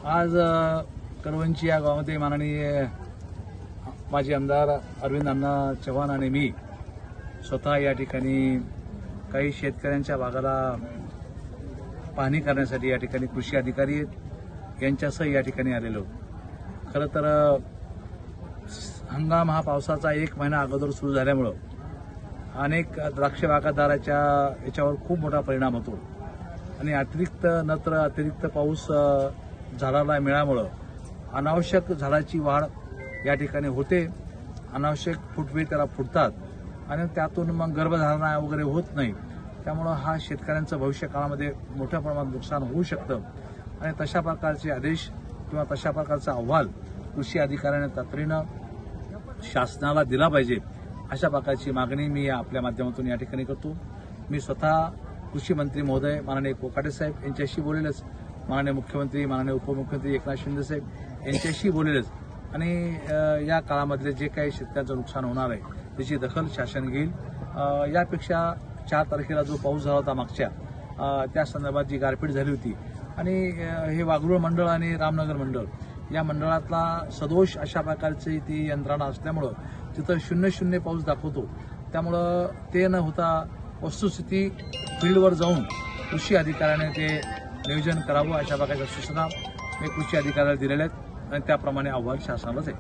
आज करवंची या गावामध्ये माननीय माजी आमदार अरविंद अण्णा चव्हाण आणि मी स्वतः या ठिकाणी काही शेतकऱ्यांच्या भागाला पाहणी करण्यासाठी या ठिकाणी कृषी अधिकारी यांच्यासह या ठिकाणी आलेलो. खरं तर हंगाम हा पावसाचा 1 महिना अगोदर सुरू झाल्यामुळं अनेक द्राक्ष बागायतदाराच्या याच्यावर खूप मोठा परिणाम होतो आणि अतिरिक्त पाऊस झाडाला मिळाल्यामुळं अनावश्यक झाडाची वाढ या ठिकाणी होते. अनावश्यक फुटवे त्याला फुटतात आणि त्यातून मग गर्भधारणा वगैरे होत नाही. त्यामुळं हा शेतकऱ्यांचं भविष्य काळामध्ये मोठ्या प्रमाणात नुकसान होऊ शकतं आणि तशा प्रकारचे आदेश किंवा तशा प्रकारचा अहवाल कृषी अधिकाऱ्याने तातडीनं शासनाला दिला पाहिजे, अशा प्रकारची मागणी मी आपल्या माध्यमातून या ठिकाणी करतो. मी स्वतः कृषी मंत्री महोदय माननीय कोकाटे साहेब यांच्याशी बोलेलच, माननीय मुख्यमंत्री माननीय उपमुख्यमंत्री एकनाथ शिंदे साहेब यांच्याशी बोलेलच आणि या काळामधले जे काही शेतकऱ्यांचं नुकसान होणार आहे त्याची दखल शासन घेईल. यापेक्षा 4 तारखेला जो पाऊस झाला होता मागच्या, त्या संदर्भात जी गारपीट झाली होती आणि हे वाघरूळ मंडळ आणि रामनगर मंडळ या मंडळातला सदोष अशा प्रकारची ती यंत्रणा असल्यामुळं तिथं 0-0 पाऊस दाखवतो. त्यामुळं ते न होता वस्तुस्थिती फील्डवर जाऊन कृषी अधिकाऱ्याने ते नियोजन करावं, अशा प्रकारच्या सूचना मी कृषी अधिकाऱ्याला दिलेल्या आहेत आणि त्याप्रमाणे अहवाल शासनालाच आहे.